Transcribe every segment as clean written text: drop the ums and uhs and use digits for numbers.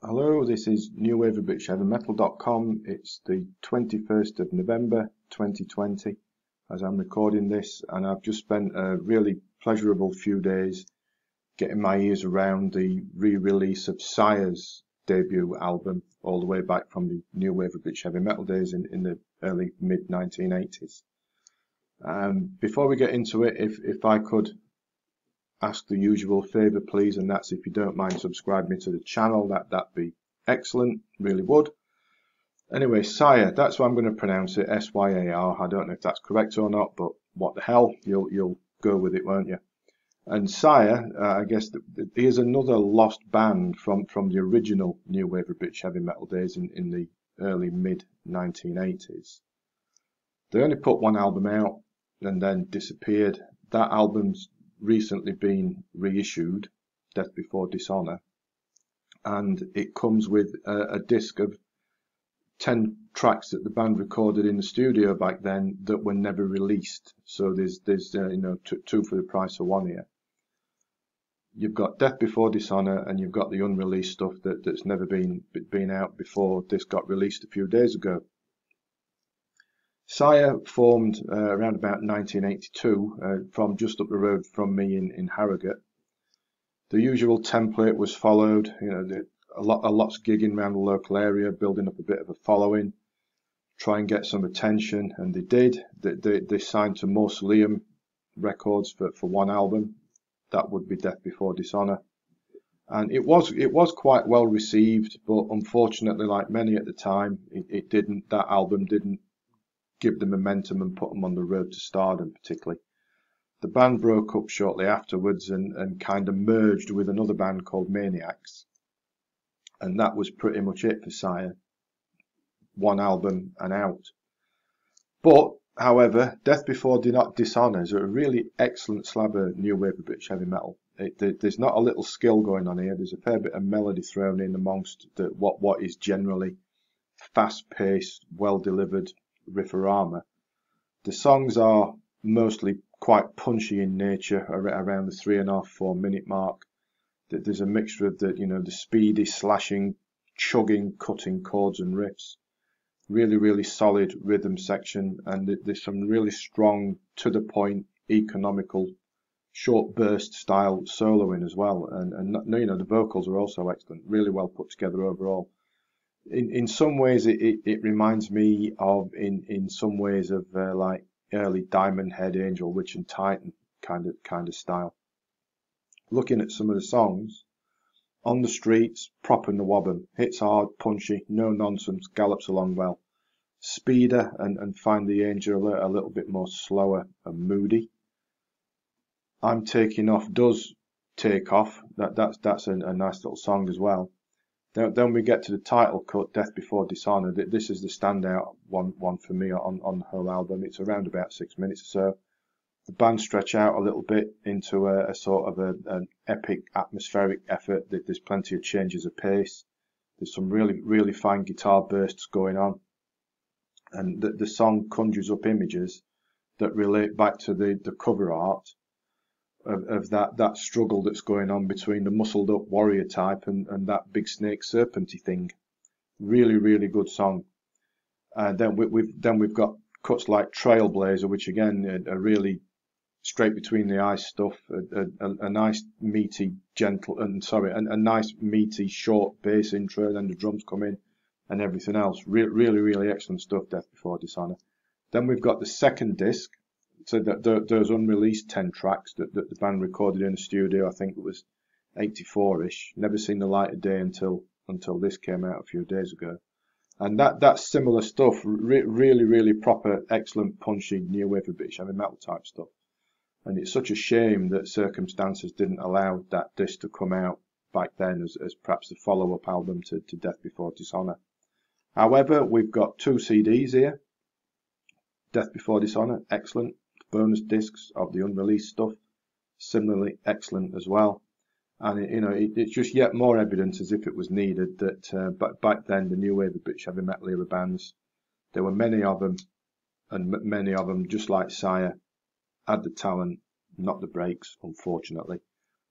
Hello, this is newwaveofbritish-heavy-metal.com. It's the 21st of November 2020 as I'm recording this, and I've just spent a really pleasurable few days getting my ears around the re-release of Syar's debut album all the way back from the New Wave of British Heavy Metal days in the early mid-1980s. Before we get into it, if I could ask the usual favour, please, and that's if you don't mind subscribing to the channel, that'd be excellent, really would. Anyway, Syar, that's what I'm going to pronounce it, S-Y-A-R. I don't know if that's correct or not, but what the hell, you'll go with it, won't you? And Syar, I guess, here's another lost band from the original New Wave of British Heavy Metal days in the early mid-1980s. They only put one album out and then disappeared. That album's recently been reissued, Death Before Dishonour, and it comes with a disc of 10 tracks that the band recorded in the studio back then that were never released. So there's two for the price of one here. You've got Death Before Dishonour and you've got the unreleased stuff that's never been out before this got released a few days ago. Syar formed around about 1982 from just up the road from me in Harrogate. The usual template was followed. A lot's gigging around the local area, building up a bit of a following, try and get some attention, and they did. They signed to Mausoleum Records for one album. That would be Death Before Dishonour, and it was quite well received, but unfortunately, like many at the time, that album didn't give them momentum and put them on the road to stardom particularly. The band broke up shortly afterwards and kind of merged with another band called Maniacs. And that was pretty much it for Syar. One album and out. But, however, Death Before Dishonour is a really excellent slab of new wave of British heavy metal. There's not a little skill going on here. There's a fair bit of melody thrown in amongst what is generally fast-paced, well-delivered riffarama. The songs are mostly quite punchy in nature, around the 3.5-4 minute mark. There's a mixture of the speedy slashing, chugging, cutting chords and riffs. Really, really solid rhythm section, and there's some really strong, to the point, economical, short burst style soloing as well. And the vocals are also excellent, really well put together overall. In some ways, it reminds me of in some ways of like early Diamond Head, Angel, Witch and Titan kind of style. Looking at some of the songs, On the Streets, proper Nawabum, hits hard, punchy, no nonsense, gallops along well. Speeder and Find the Angel a little bit more slower and moody. I'm Taking Off does take off. That's a nice little song as well. Then we get to the title cut, Death Before Dishonour. This is the standout one for me on the whole album. It's around about 6 minutes or so. The band stretch out a little bit into a sort of an epic atmospheric effort. There's plenty of changes of pace. There's some really, really fine guitar bursts going on. And the song conjures up images that relate back to the cover art of that struggle that's going on between the muscled up warrior type and that big snake serpenty thing. Really, really good song. And then we've got cuts like Trailblazer, which again are really straight between the eyes stuff. A nice meaty a nice meaty short bass intro. Then the drums come in and everything else. Really, really excellent stuff. Death Before Dishonour. Then we've got the second disc. So those unreleased 10 tracks that the band recorded in the studio, I think it was 84-ish. Never seen the light of day until this came out a few days ago. And that's similar stuff. Really, really proper, excellent, punchy, new wave of British heavy metal type stuff. And it's such a shame that circumstances didn't allow that disc to come out back then as perhaps the follow-up album to Death Before Dishonour. However, we've got 2 CDs here. Death Before Dishonour, excellent. Bonus discs of the unreleased stuff, similarly excellent as well. And it's just yet more evidence, as if it was needed, that but back then the new wave of British heavy metal era bands, there were many of them, and many of them, just like Syar, had the talent, not the breaks, unfortunately.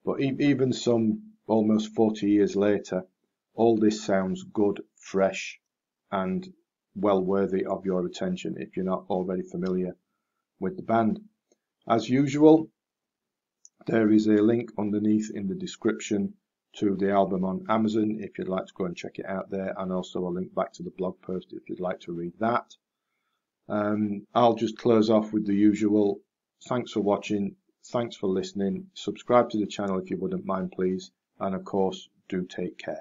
But even some almost 40 years later, All this sounds good, fresh, and well worthy of your attention if you're not already familiar with the band. As usual, there is a link underneath in the description to the album on Amazon if you'd like to go and check it out there, and also a link back to the blog post if you'd like to read that. I'll just close off with the usual. Thanks for watching. Thanks for listening. Subscribe to the channel if you wouldn't mind, please. And of course, do take care.